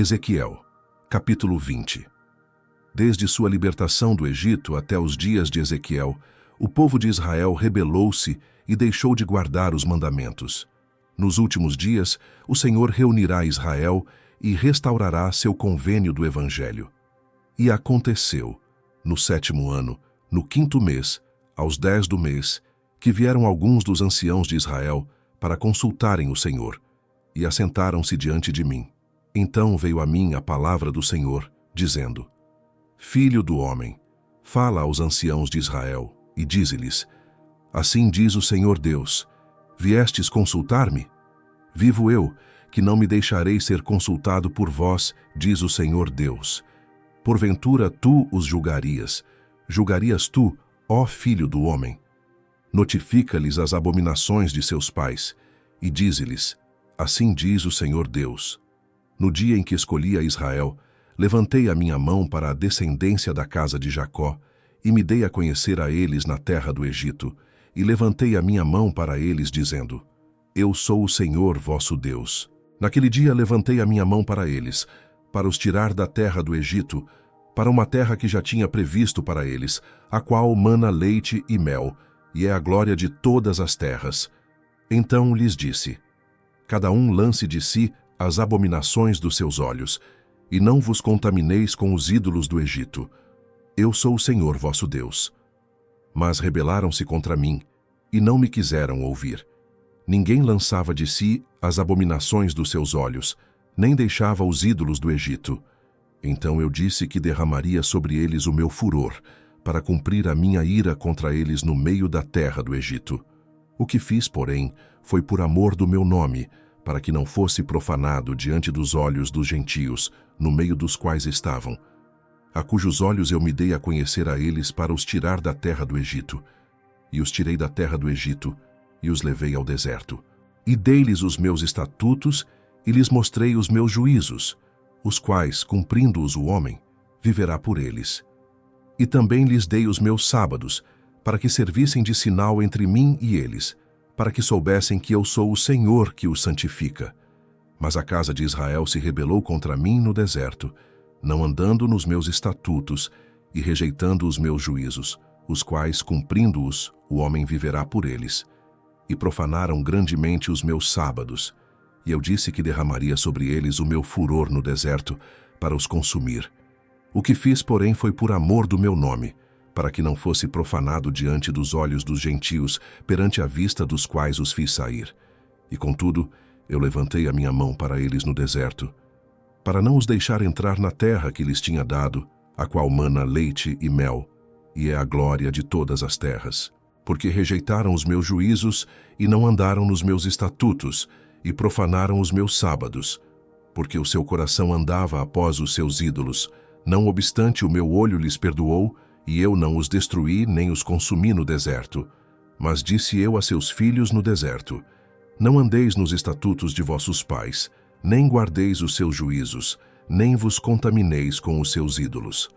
Ezequiel, capítulo 20. Desde sua libertação do Egito até os dias de Ezequiel, o povo de Israel rebelou-se e deixou de guardar os mandamentos. Nos últimos dias, o Senhor reunirá Israel e restaurará seu convênio do Evangelho. E aconteceu, no 7º ano, no 5º mês, aos 10 do mês, que vieram alguns dos anciãos de Israel para consultarem o Senhor, e assentaram-se diante de mim. Então veio a mim a palavra do Senhor, dizendo: Filho do homem, fala aos anciãos de Israel, e dize-lhes: Assim diz o Senhor Deus, viestes consultar-me? Vivo eu, que não me deixarei ser consultado por vós, diz o Senhor Deus. Porventura tu os julgarias tu, ó filho do homem? Notifica-lhes as abominações de seus pais, e dize-lhes: Assim diz o Senhor Deus. No dia em que escolhi a Israel, levantei a minha mão para a descendência da casa de Jacó, e me dei a conhecer a eles na terra do Egito, e levantei a minha mão para eles, dizendo: Eu sou o Senhor vosso Deus. Naquele dia levantei a minha mão para eles, para os tirar da terra do Egito, para uma terra que já tinha previsto para eles, a qual mana leite e mel, e é a glória de todas as terras. Então lhes disse: Cada um lance de si as abominações dos seus olhos, e não vos contamineis com os ídolos do Egito. Eu sou o Senhor vosso Deus. Mas rebelaram-se contra mim, e não me quiseram ouvir. Ninguém lançava de si as abominações dos seus olhos, nem deixava os ídolos do Egito. Então eu disse que derramaria sobre eles o meu furor, para cumprir a minha ira contra eles no meio da terra do Egito. O que fiz, porém, foi por amor do meu nome, para que não fosse profanado diante dos olhos dos gentios, no meio dos quais estavam, a cujos olhos eu me dei a conhecer a eles para os tirar da terra do Egito. E os tirei da terra do Egito, e os levei ao deserto. E dei-lhes os meus estatutos, e lhes mostrei os meus juízos, os quais, cumprindo-os o homem, viverá por eles. E também lhes dei os meus sábados, para que servissem de sinal entre mim e eles, para que soubessem que eu sou o Senhor que os santifica. Mas a casa de Israel se rebelou contra mim no deserto, não andando nos meus estatutos e rejeitando os meus juízos, os quais, cumprindo-os, o homem viverá por eles. E profanaram grandemente os meus sábados. E eu disse que derramaria sobre eles o meu furor no deserto, para os consumir. O que fiz, porém, foi por amor do meu nome, para que não fosse profanado diante dos olhos dos gentios, perante a vista dos quais os fiz sair. E contudo, eu levantei a minha mão para eles no deserto, para não os deixar entrar na terra que lhes tinha dado, a qual mana leite e mel, e é a glória de todas as terras. Porque rejeitaram os meus juízos e não andaram nos meus estatutos, e profanaram os meus sábados, porque o seu coração andava após os seus ídolos. Não obstante, o meu olho lhes perdoou, e eu não os destruí nem os consumi no deserto. Mas disse eu a seus filhos no deserto: Não andeis nos estatutos de vossos pais, nem guardeis os seus juízos, nem vos contamineis com os seus ídolos.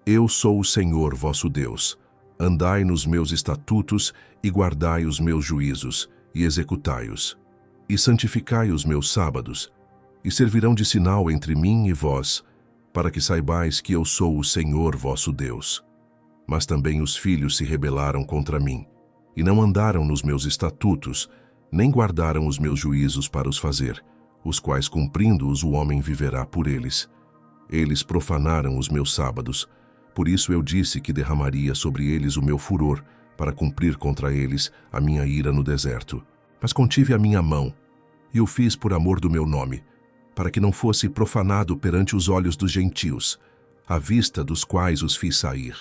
Eu sou o Senhor vosso Deus. Andai nos meus estatutos e guardai os meus juízos, e executai-os. E santificai os meus sábados, e servirão de sinal entre mim e vós, para que saibais que eu sou o Senhor vosso Deus. Mas também os filhos se rebelaram contra mim, e não andaram nos meus estatutos, nem guardaram os meus juízos para os fazer, os quais, cumprindo-os, o homem viverá por eles. Eles profanaram os meus sábados, por isso eu disse que derramaria sobre eles o meu furor, para cumprir contra eles a minha ira no deserto. Mas contive a minha mão, e o fiz por amor do meu nome, para que não fosse profanado perante os olhos dos gentios, à vista dos quais os fiz sair.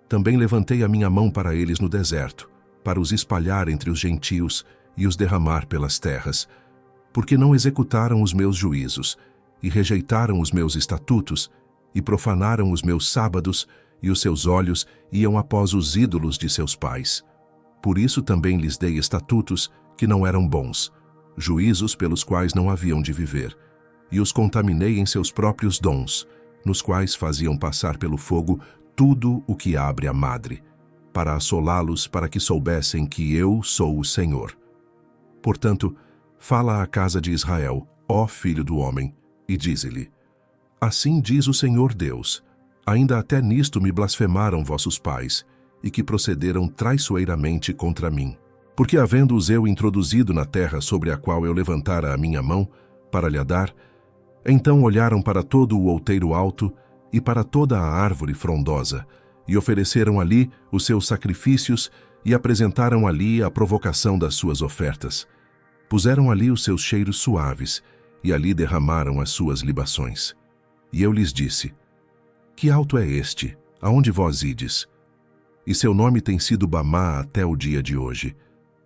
Também levantei a minha mão para eles no deserto, para os espalhar entre os gentios e os derramar pelas terras, porque não executaram os meus juízos, e rejeitaram os meus estatutos, e profanaram os meus sábados, e os seus olhos iam após os ídolos de seus pais. Por isso também lhes dei estatutos que não eram bons, juízos pelos quais não haviam de viver, e os contaminei em seus próprios dons, nos quais faziam passar pelo fogo tudo o que abre a madre, para assolá-los, para que soubessem que eu sou o Senhor. Portanto, fala à casa de Israel, ó filho do homem, e dize-lhe: Assim diz o Senhor Deus: ainda até nisto me blasfemaram vossos pais, e que procederam traiçoeiramente contra mim. Porque havendo-os eu introduzido na terra sobre a qual eu levantara a minha mão, para lhe dar, então olharam para todo o outeiro alto e para toda a árvore frondosa, e ofereceram ali os seus sacrifícios e apresentaram ali a provocação das suas ofertas. Puseram ali os seus cheiros suaves, e ali derramaram as suas libações. E eu lhes disse: que alto é este, aonde vós ides? E seu nome tem sido Bamá até o dia de hoje.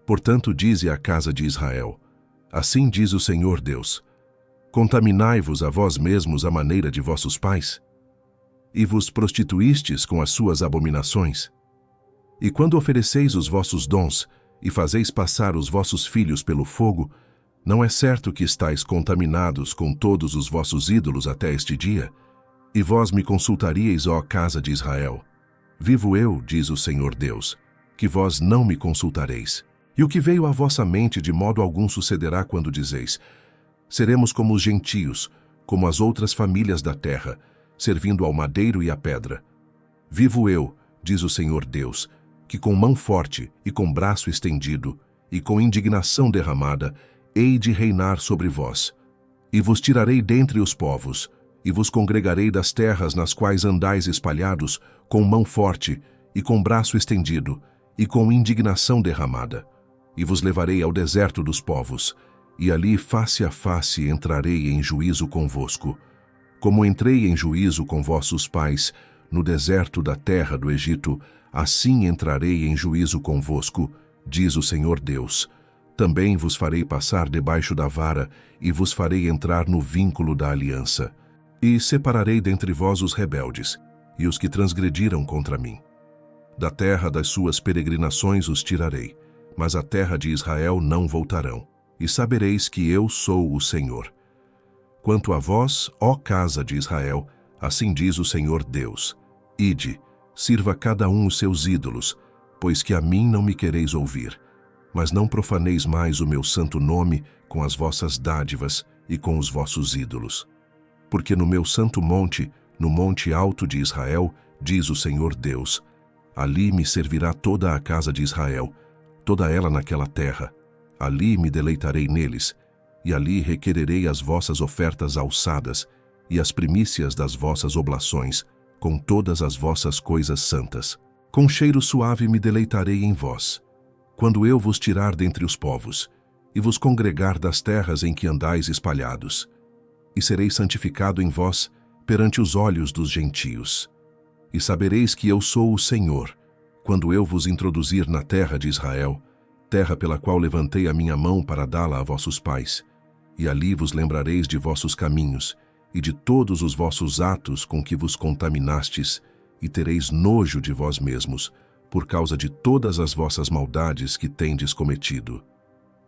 Portanto, dize à casa de Israel: assim diz o Senhor Deus: contaminai-vos a vós mesmos à maneira de vossos pais? E vos prostituístes com as suas abominações? E quando ofereceis os vossos dons, e fazeis passar os vossos filhos pelo fogo, não é certo que estáis contaminados com todos os vossos ídolos até este dia? E vós me consultaríeis, ó casa de Israel. Vivo eu, diz o Senhor Deus, que vós não me consultareis. E o que veio à vossa mente de modo algum sucederá quando dizeis: seremos como os gentios, como as outras famílias da terra, servindo ao madeiro e à pedra. Vivo eu, diz o Senhor Deus, que com mão forte e com braço estendido, e com indignação derramada, hei de reinar sobre vós. E vos tirarei dentre os povos, e vos congregarei das terras nas quais andais espalhados, com mão forte, e com braço estendido, e com indignação derramada. E vos levarei ao deserto dos povos, e ali face a face entrarei em juízo convosco. Como entrei em juízo com vossos pais, no deserto da terra do Egito, assim entrarei em juízo convosco, diz o Senhor Deus. Também vos farei passar debaixo da vara, e vos farei entrar no vínculo da aliança. E separarei dentre vós os rebeldes, e os que transgrediram contra mim. Da terra das suas peregrinações os tirarei, mas à terra de Israel não voltarão, e sabereis que eu sou o Senhor. Quanto a vós, ó casa de Israel, assim diz o Senhor Deus: ide, sirva cada um os seus ídolos, pois que a mim não me quereis ouvir. Mas não profaneis mais o meu santo nome com as vossas dádivas e com os vossos ídolos. Porque no meu santo monte, no monte alto de Israel, diz o Senhor Deus, ali me servirá toda a casa de Israel, toda ela naquela terra. Ali me deleitarei neles, e ali requererei as vossas ofertas alçadas e as primícias das vossas oblações, com todas as vossas coisas santas. Com cheiro suave me deleitarei em vós, quando eu vos tirar dentre os povos, e vos congregar das terras em que andais espalhados. E serei santificado em vós perante os olhos dos gentios. E sabereis que eu sou o Senhor, quando eu vos introduzir na terra de Israel, terra pela qual levantei a minha mão para dá-la a vossos pais. E ali vos lembrareis de vossos caminhos, e de todos os vossos atos com que vos contaminastes, e tereis nojo de vós mesmos, por causa de todas as vossas maldades que tendes cometido.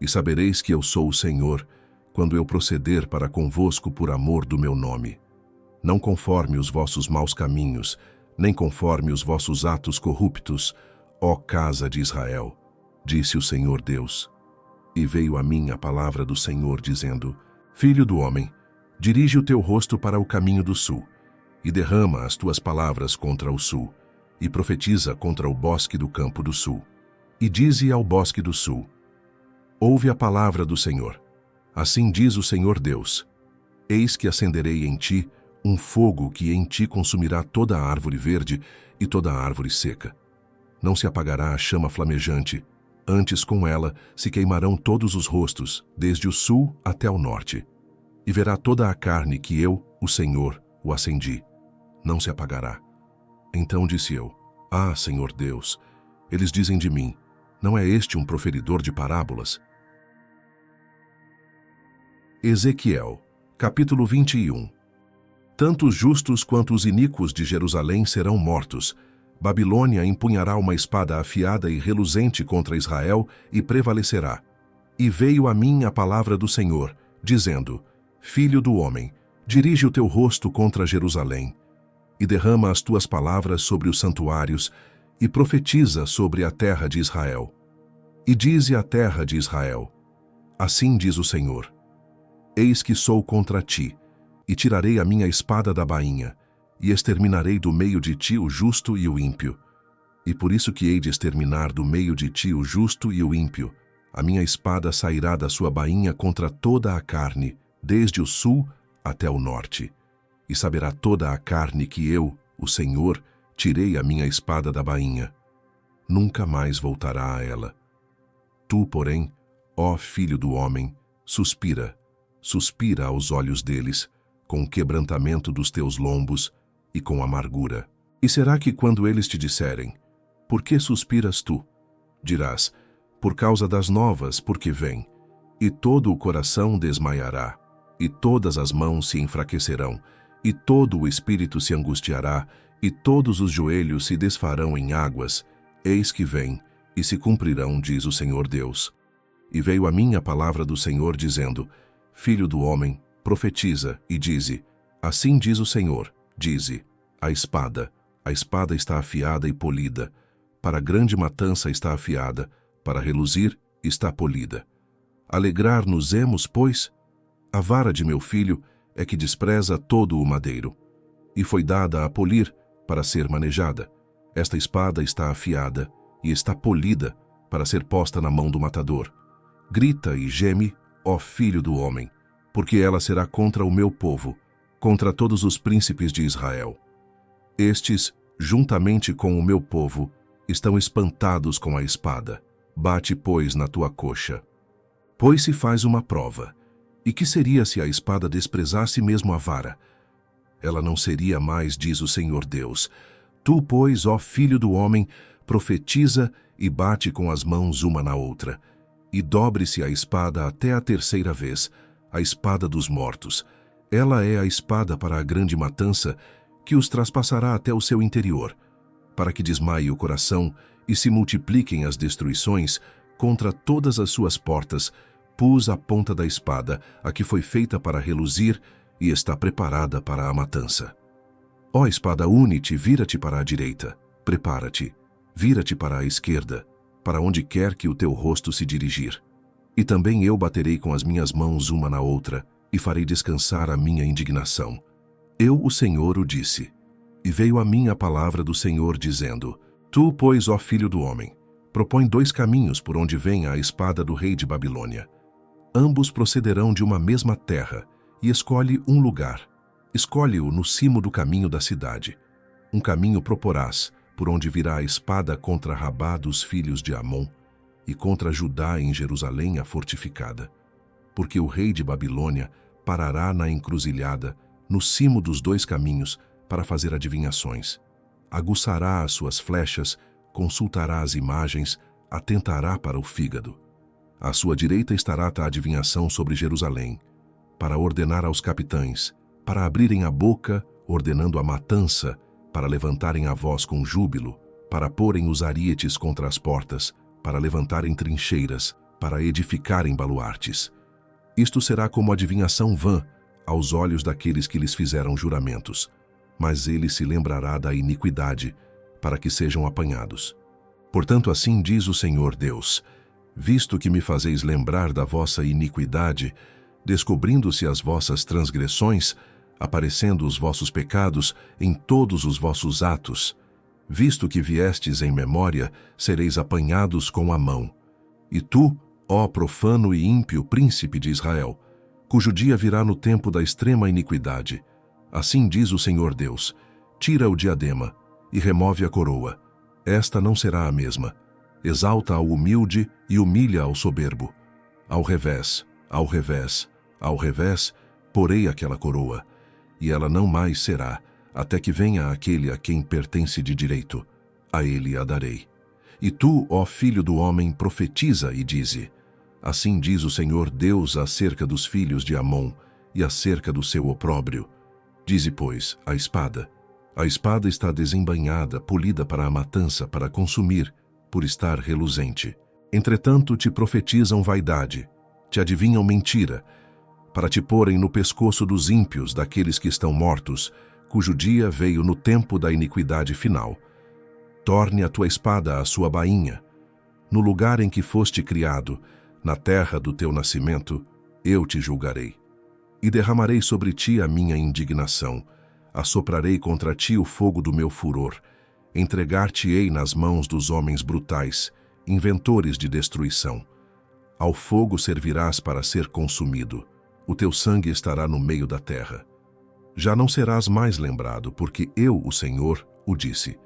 E sabereis que eu sou o Senhor, quando eu proceder para convosco por amor do meu nome. Não conforme os vossos maus caminhos, nem conforme os vossos atos corruptos, ó casa de Israel, disse o Senhor Deus. E veio a mim a palavra do Senhor, dizendo: filho do homem, dirige o teu rosto para o caminho do sul, e derrama as tuas palavras contra o sul, e profetiza contra o bosque do campo do sul. E dize ao bosque do sul: ouve a palavra do Senhor. Assim diz o Senhor Deus: eis que acenderei em ti um fogo que em ti consumirá toda a árvore verde e toda a árvore seca. Não se apagará a chama flamejante, antes com ela se queimarão todos os rostos, desde o sul até o norte. E verá toda a carne que eu, o Senhor, o acendi. Não se apagará. Então disse eu: ah, Senhor Deus, eles dizem de mim: não é este um proferidor de parábolas? Ezequiel, capítulo 21. Tanto os justos quanto os iníquos de Jerusalém serão mortos. Babilônia empunhará uma espada afiada e reluzente contra Israel e prevalecerá. E veio a mim a palavra do Senhor, dizendo: filho do homem, dirige o teu rosto contra Jerusalém, e derrama as tuas palavras sobre os santuários, e profetiza sobre a terra de Israel. E dize à terra de Israel: assim diz o Senhor: eis que sou contra ti, e tirarei a minha espada da bainha, e exterminarei do meio de ti o justo e o ímpio. E por isso que hei de exterminar do meio de ti o justo e o ímpio, a minha espada sairá da sua bainha contra toda a carne, desde o sul até o norte. E saberá toda a carne que eu, o Senhor, tirei a minha espada da bainha. Nunca mais voltará a ela. Tu, porém, ó filho do homem, suspira, suspira aos olhos deles, com o quebrantamento dos teus lombos e com amargura. E será que quando eles te disserem, por que suspiras tu? Dirás, por causa das novas, porque vem. E todo o coração desmaiará, e todas as mãos se enfraquecerão, e todo o espírito se angustiará, e todos os joelhos se desfarão em águas. Eis que vem, e se cumprirão, diz o Senhor Deus. E veio a mim a palavra do Senhor, dizendo, Filho do homem, profetiza, e dize, assim diz o Senhor, dize, a espada está afiada e polida, para grande matança está afiada, para reluzir está polida. Alegrar-nos-emos, pois? A vara de meu filho é que despreza todo o madeiro, e foi dada a polir para ser manejada. Esta espada está afiada e está polida para ser posta na mão do matador. Grita e geme, ó filho do homem, porque ela será contra o meu povo, contra todos os príncipes de Israel. Estes, juntamente com o meu povo, estão espantados com a espada. Bate, pois, na tua coxa. Pois se faz uma prova. E que seria se a espada desprezasse mesmo a vara? Ela não seria mais, diz o Senhor Deus. Tu, pois, ó filho do homem, profetiza e bate com as mãos uma na outra. E dobre-se a espada até a terceira vez, a espada dos mortos. Ela é a espada para a grande matança, que os traspassará até o seu interior, para que desmaie o coração e se multipliquem as destruições contra todas as suas portas. Pus a ponta da espada, a que foi feita para reluzir, e está preparada para a matança. Ó espada, une-te, vira-te para a direita, prepara-te, vira-te para a esquerda, para onde quer que o teu rosto se dirigir. E também eu baterei com as minhas mãos uma na outra, e farei descansar a minha indignação. Eu, o Senhor, o disse. E veio a mim a palavra do Senhor, dizendo, Tu, pois, ó filho do homem, propõe 2 caminhos por onde vem a espada do rei de Babilônia. Ambos procederão de uma mesma terra, e escolhe um lugar. Escolhe-o no cimo do caminho da cidade. Um caminho proporás, por onde virá a espada contra Rabá dos filhos de Amon, e contra Judá em Jerusalém a fortificada. Porque o rei de Babilônia parará na encruzilhada, no cimo dos 2 caminhos, para fazer adivinhações. Aguçará as suas flechas, consultará as imagens, atentará para o fígado. À sua direita estará a adivinhação sobre Jerusalém, para ordenar aos capitães, para abrirem a boca, ordenando a matança, para levantarem a voz com júbilo, para porem os arietes contra as portas, para levantarem trincheiras, para edificarem baluartes. Isto será como adivinhação vã aos olhos daqueles que lhes fizeram juramentos, mas ele se lembrará da iniquidade, para que sejam apanhados. Portanto, assim diz o Senhor Deus, visto que me fazeis lembrar da vossa iniquidade, descobrindo-se as vossas transgressões, aparecendo os vossos pecados em todos os vossos atos, visto que viestes em memória, sereis apanhados com a mão. E tu, ó profano e ímpio príncipe de Israel, cujo dia virá no tempo da extrema iniquidade, assim diz o Senhor Deus, tira o diadema e remove a coroa. Esta não será a mesma. Exalta ao humilde e humilha ao soberbo. Ao revés, ao revés, ao revés, porei aquela coroa, e ela não mais será, até que venha aquele a quem pertence de direito. A ele a darei. E tu, ó filho do homem, profetiza e dize, assim diz o Senhor Deus acerca dos filhos de Amon e acerca do seu opróbrio. Dize, pois, a espada está desembainhada, polida para a matança, para consumir, por estar reluzente. Entretanto te profetizam vaidade, te adivinham mentira, para te porem no pescoço dos ímpios, daqueles que estão mortos, cujo dia veio no tempo da iniquidade final. Torne a tua espada à sua bainha. No lugar em que foste criado, na terra do teu nascimento, eu te julgarei. E derramarei sobre ti a minha indignação, assoprarei contra ti o fogo do meu furor, entregar-te-ei nas mãos dos homens brutais, inventores de destruição. Ao fogo servirás para ser consumido, o teu sangue estará no meio da terra. Já não serás mais lembrado, porque eu, o Senhor, o disse.